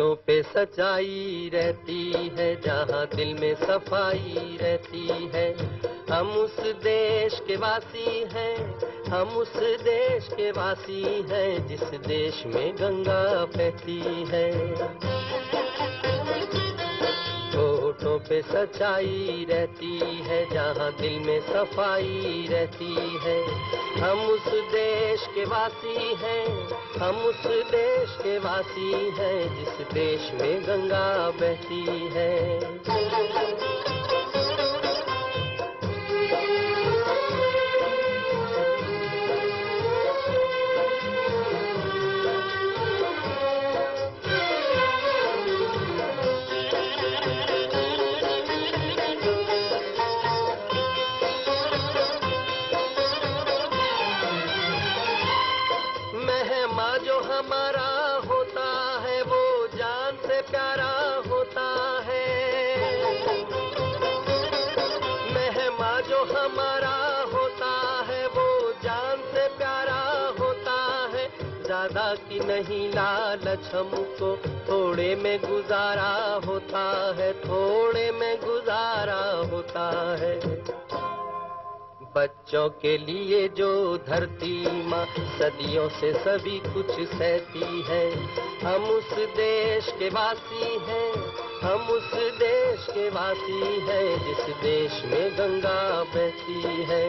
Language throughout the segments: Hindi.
होठों पे सच्चाई रहती है, जहाँ दिल में सफाई रहती है। हम उस देश के वासी हैं, हम उस देश के वासी हैं, जिस देश में गंगा बहती है। होठों पे सच्चाई रहती है, जहाँ दिल में सफाई रहती है। हम उस देश के वासी हैं, हम उस देश के वासी हैं, जिस देश में गंगा बहती है। जो हमारा होता है वो जान से प्यारा होता है। मेहमा जो हमारा होता है वो जान से प्यारा होता है। ज्यादा की नहीं लालच हमको, थोड़े में गुजारा होता है, थोड़े में गुजारा होता है। बच्चों के लिए जो धरती माँ सदियों से सभी कुछ सहती है। हम उस देश के वासी हैं, हम उस देश के वासी हैं, जिस देश में गंगा बहती है।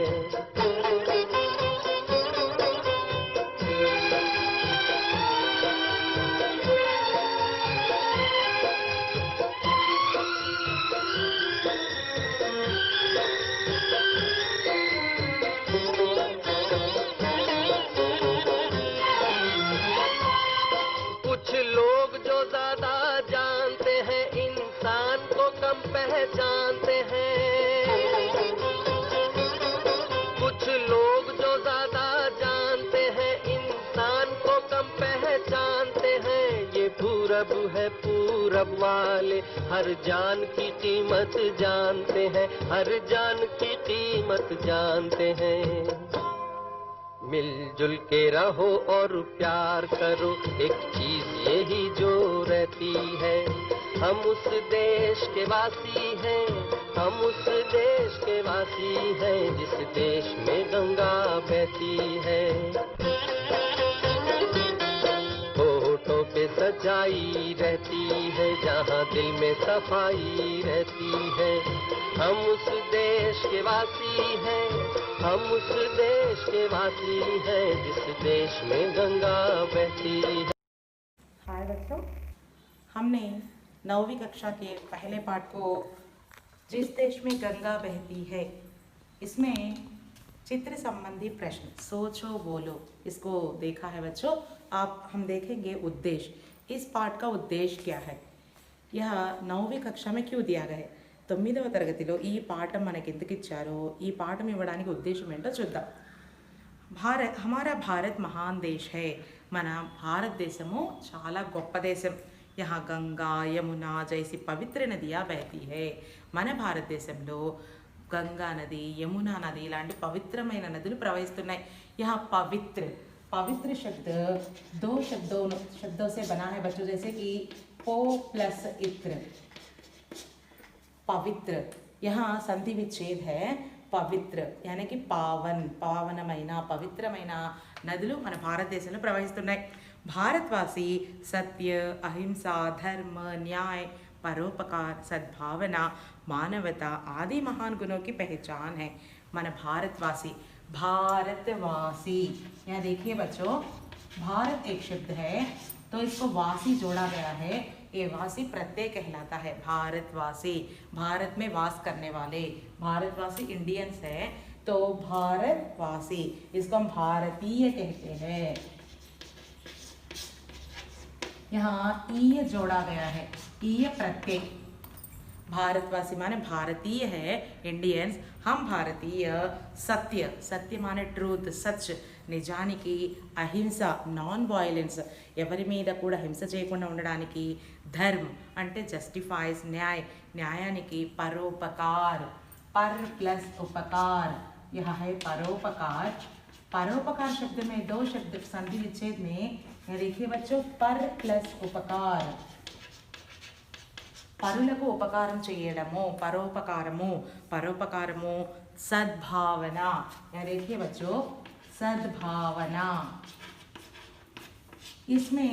लोग जो ज्यादा जानते हैं इंसान को कम पहचानते हैं। कुछ लोग जो ज्यादा जानते हैं इंसान को कम पहचानते हैं। ये पूरब है, पूरब वाले हर जान की कीमत जानते हैं, हर जान की कीमत जानते हैं। मिलजुल के रहो और प्यार करो, एक चीज यही जो रहती है। हम उस देश के वासी हैं, हम उस देश के वासी हैं, जिस देश में गंगा बहती है। होठों पे सच्चाई रहती है, जहाँ दिल में सफाई रहती है। हम उस देश के वासी हैं, हम उस देश के वासी हैं, जिस देश में गंगा बहती है। हाय बच्चों, हमने 9वीं कक्षा के पहले पाठ को जिस देश में गंगा बहती है, इसमें चित्र संबंधी प्रश्न सोचो बोलो इसको देखा है बच्चों। आप हम देखेंगे उद्देश्य, इस पाठ का उद्देश्य क्या है, यह 9वीं కक्षा में क्यों दिया गया है, 9వ తరగతిలో ఈ పాఠం మనకి ఎందుకు ఇచ్చారో, ఈ పాఠం ఇవ్వడానికి ఉద్దేశం ఏంటో చూద్దాం। हमारा भारत महान देश है, మన భారతదేశము చాలా గొప్ప దేశం। यहाँ गंगा यमुना जैसी पवित्र नदियाँ बहती है। మన భారతదేశంలో गंगा नदी यमुना नदी इलांటి పవిత్రమైన నదులు ప్రవహిస్తున్నాయి। यहाँ पवित्र, पवित्र शब्द दो शब्दों से बना है बच्चों, जैसे कि पो प्लस इत्र, पवित्र। यहाँ संधि विच्छेद है पवित्र, यानी कि पावन, पावनమైన పవిత్రమైన నదులు మన భారతదేశంలో ప్రవహిస్తున్నాయి। भारतवासी सत्य, अहिंसा, धर्म, न्याय, परोपकार, सद्भावना, मानवता आदि महान गुणों की पहचान है। मन भारतवासी, भारतवासी, यहाँ देखिए बच्चों, भारत एक शब्द है तो इसको वासी जोड़ा गया है। ये वासी प्रत्यय कहलाता है। भारतवासी, भारत में वास करने वाले, भारतवासी इंडियंस है तो भारतवासी, इसको हम भारतीय कहते हैं। यहाँ ईय जोड़ा गया है, ईय प्रत्यय। भारतवासी माने भारतीय है, इंडियंस, हम भारतीय। सत्य, सत्य माने ट्रूथ, सच, నిజానికి। అహింస, నాన్ వాయిలెన్స్, ఎవరి మీద కూడా హింస చేయకుండా ఉండడానికి। ధర్మ్ అంటే జస్టిఫైస్, న్యాయ, న్యాయానికి। పరోపకార్, पर प्लस उपकार, यह है परोपकार। परोपकार शब्द में दो शब्द संधि विच्छेद में, यह देखिए बच्चों, पर प्लस उपकार, పరులకు ఉపకారం చేయడము, పరోపకారము, పరోపకారము, सद्भावना। यहाँ देखिए बच्चों, सद्भावना। इसमें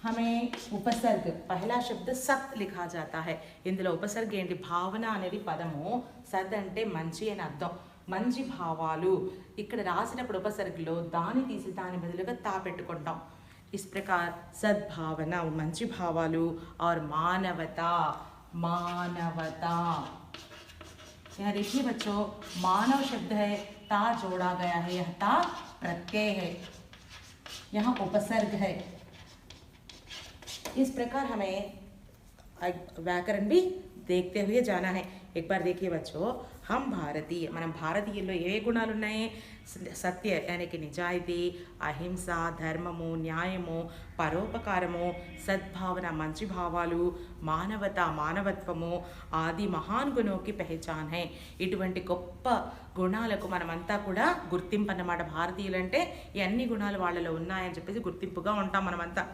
हमें उपसर्ग, पहला शब्द सत् लिखा जाता है। इंదులో ఉపసర్గ ఏంటి? భావన అనేది పదము, సద్ అంటే మంచి అని అర్థం, మంచి భావాలు. ఇక్కడ రాసినప్పుడు ఉపసర్గలో దాని తీసి దాని బదులుగా తా పెట్టుకుంటాం. इस प्रकार सद्भावना मंची भावालू और मानवता, मानवता। यहाँ देखिए बच्चों, मानव शब्द है, ता जोड़ा गया है, यह ता प्रत्यय है, यहाँ उपसर्ग है। इस प्रकार हमें व्याकरण भी देखते हुए जाना है। एक बार देखिए बच्चों, हम भारतीय, మనం భారతీయుల్లో ఏ గుణాలు ఉన్నాయి? సత్య యానికి నిజాయితీ, అహింస, ధర్మము, న్యాయము, పరోపకారము, సద్భావన మంచి భావాలు, మానవత మానవత్వము, ఆది మహాన్ గుణోకి పెహచాన్ హై. ఇటువంటి గొప్ప గుణాలకు మనమంతా కూడా గుర్తింపు అన్నమాట. భారతీయులంటే ఈ అన్ని గుణాలు వాళ్ళలో ఉన్నాయని చెప్పేసి గుర్తింపుగా ఉంటాం మనమంతా.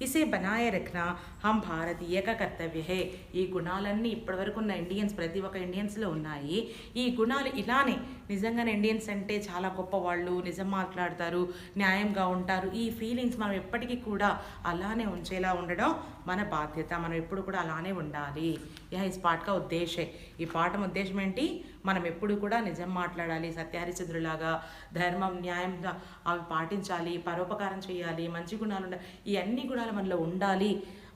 इसे बनाए रखना हम भारतीय का कर्तव्य है. ఈ గుణాలన్నీ ఇప్పటివరకు ఉన్న ఇండియన్స్, ప్రతి ఒక్క ఇండియన్స్లో ఉన్నాయి. ఈ గుణాలు ఇలానే నిజంగానే ఇండియన్స్ అంటే చాలా గొప్ప వాళ్ళు, నిజం మాట్లాడతారు, న్యాయంగా ఉంటారు, ఈ ఫీలింగ్స్ మనం ఎప్పటికీ కూడా అలానే ఉంచేలా ఉండడం మన బాధ్యత. మనం ఎప్పుడు కూడా అలానే ఉండాలి. యహ ఇస్ పాఠ కా ఉద్దేశ్ హై. ఈ పాఠం ఉద్దేశం ఏంటి? మనం ఎప్పుడు కూడా నిజం మాట్లాడాలి, సత్యహరిచంద్రులాగా ధర్మం న్యాయంగా అవి పాటించాలి, పరోపకారం చేయాలి, మంచి గుణాలు ఉండాలి, ఈ అన్ని గుణాలు మనలో ఉండాలి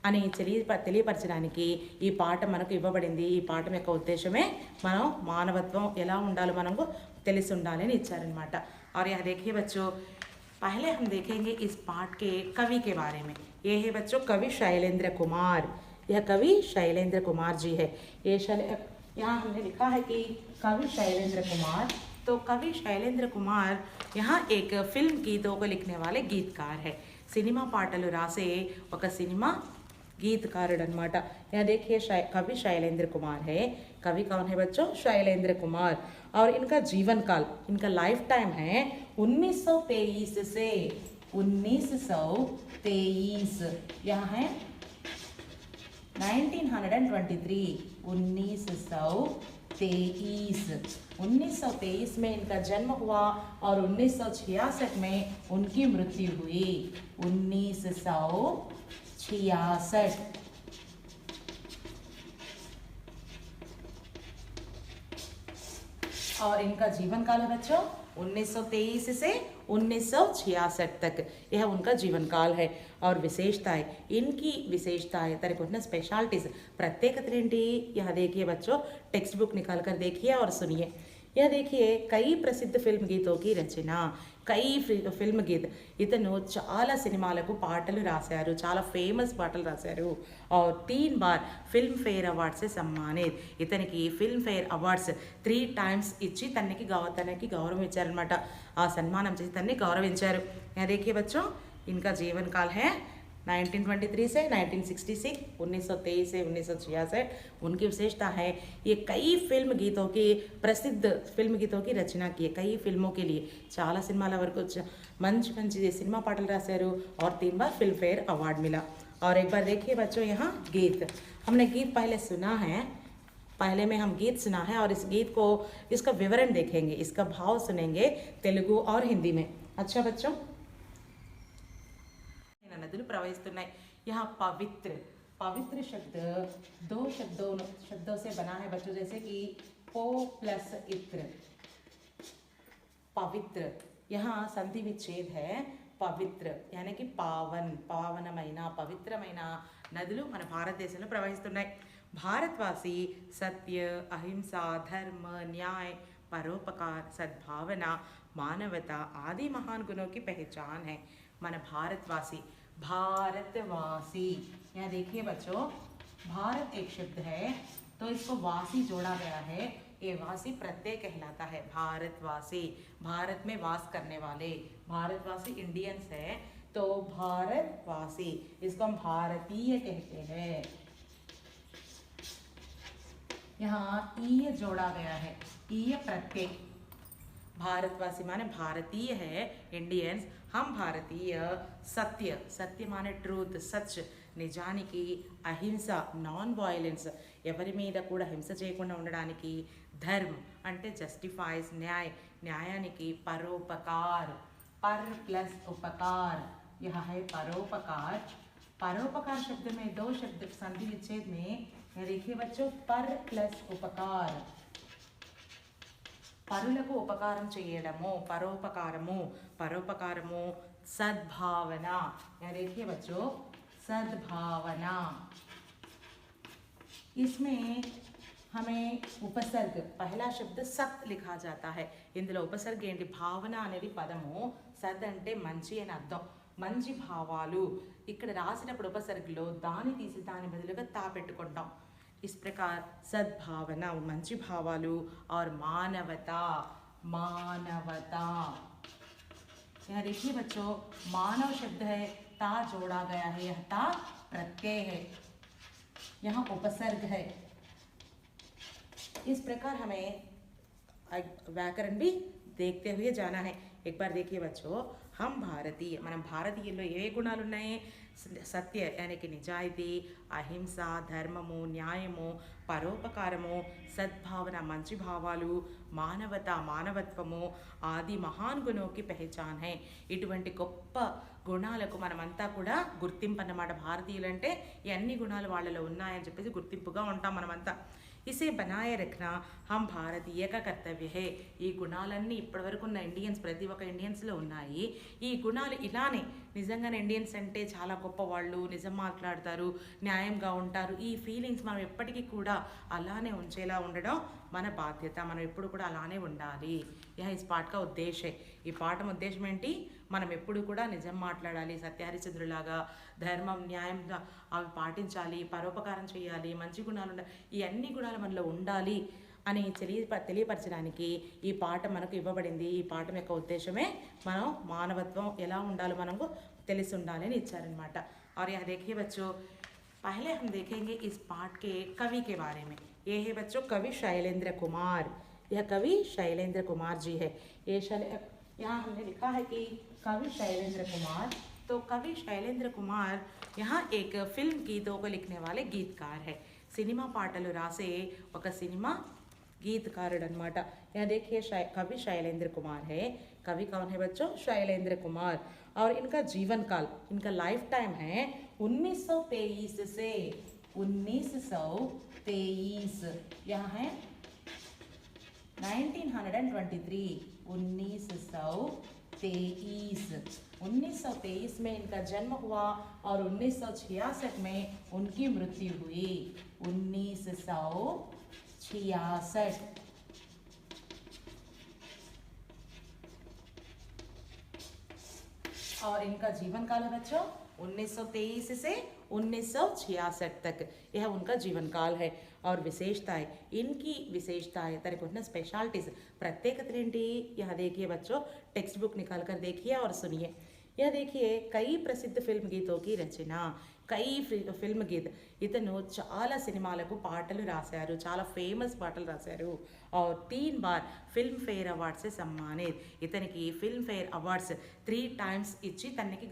అని తెలియపరచడానికి ఈ పాఠం మనకు ఇవ్వబడింది. ఈ పాఠం యొక్క ఉద్దేశమే మనం మానవత్వం ఎలా ఉండాలో మనకు తెలిసి ఉండాలి అని ఇచ్చారనమాట. और यह देखिए बच्चों, पहले हम देखेंगे इस पाठ के कवि के बारे में. ये है बच्चों कवि शैलेंद्र कुमार. यह कवि शैलेंद्र कुमार जी है. ये यहाँ हमने लिखा है कि कवि शैलेंद्र कुमार. तो कवि शैलेंद्र कुमार यहाँ एक फिल्म गीतों को लिखने वाले गीतकार है. सिनेमा पाटलु रासे ఒక సినిమా गीतकार अनమాట. यहाँ देखिए कवि शैलेंद्र कुमार है. कवि कौन है बच्चों? शैलेंद्र कुमार. और इनका जीवन काल, इनका लाइफ टाइम है 1923 से 1923. यहाँ है 1923, 1923. 1923 में इनका जन्म हुआ और 1966 में उनकी मृत्यु हुई. 1966. और इनका जीवन काल है बच्चों 1923 से 1966 तक. यह उनका जीवन काल है. और विशेषताएं, इनकी विशेषताएं तरीके ఉన్న स्पेशलिटीज, प्रत्येकता ఏంటి? यह देखिए बच्चों, टेक्स्ट बुक निकाल कर देखिए और सुनिए. यह देखिए कई प्रसिद्ध फिल्म गीतों की रचना. कई ఫిల్మ్ గీత, ఇతను చాలా సినిమాలకు పాటలు రాశారు, చాలా ఫేమస్ పాటలు రాశారు. और 3 बार ఫిల్మ్ ఫేర్ అవార్డ్స్ से सम्मानित. ఇతనికి ఫిల్మ్ ఫేర్ అవార్డ్స్ 3 times ఇచ్చి తనకి గౌరవం ఇచ్చారనమాట. ఆ సన్మానం చేసి తనని గౌరవించారు. यह देखिए बच्चों, इनका जीवन काल है 1923 से 1966, 1923 से 1966. उनकी विशेषता है ये कई फिल्म गीतों की, प्रसिद्ध फिल्म गीतों की रचना की है. कई फिल्मों के लिए చాలా సినిమాల వరకు మంచి సినిమా పాటలు రాశారు. और 3 बार फिल्म फेयर अवार्ड मिला. और एक बार देखिए बच्चों, यहाँ गीत, हमने गीत पहले सुना है, पहले में हम गीत सुना है और इस गीत को, इसका विवरण देखेंगे, इसका भाव सुनेंगे तेलुगु और हिंदी में. अच्छा बच्चों, नदियाँ प्रवहिस्तुन्नाई. यहाँ पवित्र, पवित्र शब्द 2 शब्दों से बना है बच्चों, जैसे कि पो प्लस इत्र, पवित्र. यहाँ संधि विच्छेद है. పవిత్ర యానికి పావన్, పావనమైన, పవిత్రమైన నదులు మన భారతదేశంలో ప్రవహిస్తున్నాయి. భారతవాసి సత్య, అహింస, ధర్మ, న్యాయ, పరోపकार, सद्भावना, मानवता आदि महान गुणों की पहचान है. मन भारतवासी, भारतवासी. यहाँ देखिए बच्चों, भारत एक शब्द है तो इसको वासी जोड़ा गया है. ये वासी प्रत्यय कहलाता है. भारतवासी, भारत में वास करने वाले, भारतवासी इंडियंस है तो भारतवासी, इसको हम भारतीय कहते हैं. यहाँ ईय जोड़ा गया है, ईय प्रत्यय. भारतवासी माने भारतीय है, इंडियंस, हम भारतीय. सत्य, सत्य माने ट्रूथ, सच, నిజానికి అహింస, నాన్ వాయిలెన్స్, ఎవరి మీద కూడా హింస చేయకుండా ఉండడానికి, ధర్మ్ అంటే జస్టిఫైస్, న్యాయానికి, పరోపకార్, पर प्लस उपकार, यह है परोपकार। परोपकार शब्द में दो शब्द संधि विच्छेद में देखिए बच्चों, पर प्लस उपकार, పరులకు ఉపకారం చేయడము, పరోపకారము, పరోపకారము, సద్భావన, देखिए बच्चों सद्भावना। इसमें हमें ఉపసర్గ, పహలా శబ్ద సత్ లిఖా జాతా హై, ఇందులో ఉపసర్గ ఏంటి, భావన అనేది పదము, సద్ అంటే మంచి అని అర్థం, మంచి భావాలు. ఇక్కడ రాసినప్పుడు ఉపసర్గలో దాని తీసి దాని బదులుగా తా పెట్టుకుంటాం. इस प्रकार सद्भावना మంచి భావాలు और मानवता, मानवता। यहाँ देखिए बच्चों, मानव शब्द है, ता जोड़ा गया है, यह ता प्रत्यय है, यहाँ उपसर्ग है। इस प्रकार हमें व्याकरण भी देखते हुए जाना है। एक बार देखिए बच्चों, हम भारतीय, మనం భారతీయుల్లో ఏ గుణాలు ఉన్నాయి, సత్య యానికి నిజాయితీ, అహింస, ధర్మము, న్యాయము, పరోపకారము, సద్భావన మంచి భావాలు, మానవత మానవత్వము ఆది మహాన్ గుణోకి పెహచాన్ హై. ఇటువంటి గొప్ప గుణాలకు మనమంతా కూడా గుర్తింపు అన్నమాట. భారతీయులంటే ఈ అన్ని గుణాలు వాళ్ళలో ఉన్నాయని చెప్పేసి గుర్తింపుగా ఉంటాం మనమంతా. ఇసే బనాయే రఖనా హమ్ భారతీయ కా కర్తవ్య హే. ఈ గుణాలన్నీ ఇప్పటివరకు ఉన్న ఇండియన్స్, ప్రతి ఒక్క ఇండియన్స్లో ఉన్నాయి. ఈ గుణాలు ఇలానే, నిజంగానే ఇండియన్స్ అంటే చాలా గొప్ప వాళ్ళు, నిజం మాట్లాడతారు, న్యాయంగా ఉంటారు, ఈ ఫీలింగ్స్ మనం ఎప్పటికీ కూడా అలానే ఉంచేలా ఉండడం మన బాధ్యత. మనం ఎప్పుడు కూడా అలానే ఉండాలి. యహ ఇస్ పాఠ కా ఉద్దేశ్ హై. ఈ పాఠం ఉద్దేశం ఏంటి, మనం ఎప్పుడు కూడా నిజం మాట్లాడాలి, సత్యహరిచంద్రులాగా ధర్మం న్యాయంగా అవి పాటించాలి, పరోపకారం చేయాలి, మంచి గుణాలు ఉండాలి, ఈ అన్ని గుణాలు మనలో ఉండాలి అని తెలియపరచడానికి ఈ పాఠం మనకు ఇవ్వబడింది. ఈ పాఠం యొక్క ఉద్దేశమే మనం మానవత్వం ఎలా ఉండాలో మనకు తెలిసి ఉండాలి అని ఇచ్చారనమాట. और यह देखिए बच्चों, पहले हम देखेंगे इस पाठ के कवि के बारे में. ये है बच्चों कवि शैलेंद्र कुमार. यह कवि शैलेंद्र कुमार जी है. यहाँ हमने लिखा है कि कवि शैलेंद्र कुमार. तो कवि शैलेंद्र कुमार यहाँ एक फिल्म गीतों को लिखने वाले गीतकार है. सिनेमा పాటలు రాసే ఒక సినిమా गीतकार अनమాట. यहाँ देखिए कवि शैलेंद्र कुमार है. कवि कौन है बच्चों, शैलेंद्र कुमार. और इनका जीवन काल, इनका लाइफ टाइम है 1923 से 1923, यहाँ है 1923, 1923 में इनका जन्म हुआ और 1966 में उनकी मृत्यु हुई. 1966. और इनका जीवन काल है बच्चों 1923 से 1966 तक, यह उनका जीवन काल है. और विशेषताएं, इनकी विशेषताएं तरीके ఉన్న स्पेशलिटीज, प्रत्येकता ఏంటి, यह देखिए बच्चों, टेक्स्ट बुक निकाल कर देखिए और सुनिए. यह देखिए कई प्रसिद्ध फिल्म गीतों की रचना, कई ఫిల్మ్ గీత, ఇతను చాలా సినిమాలకు పాటలు రాశారు, చాలా ఫేమస్ పాటలు రాశారు. और 3 बार ఫిల్మ్ ఫేర్ అవార్డ్స్ से सम्मानित. ఇతనికి ఫిల్మ్ ఫేర్ అవార్డ్స్ 3 times ఇచ్చి తనకి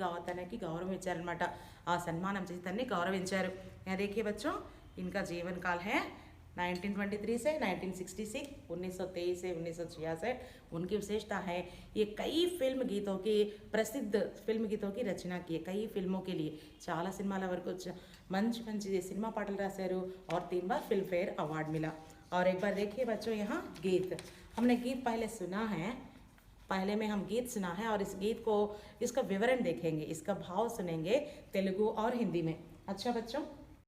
గౌరవం ఇచ్చారనమాట. ఆ సన్మానం చేసి తనని గౌరవించారు. यहाँ देखिए बच्चों, इनका जीवन काल है 1923 से 1966, 1923 से 1966. उनकी विशेषता है ये कई फिल्म गीतों की, प्रसिद्ध फिल्म गीतों की रचना की है. कई फिल्मों के लिए చాలా సినిమాల వరకు మంచి సినిమా పాటలు రాశారు. और 3 बार फिल्म फेयर अवार्ड मिला. और एक बार देखिए बच्चों, यहाँ गीत, हमने गीत पहले सुना है, पहले में हम गीत सुना है और इस गीत को, इसका विवरण देखेंगे, इसका भाव सुनेंगे तेलुगु और हिंदी में. अच्छा बच्चों,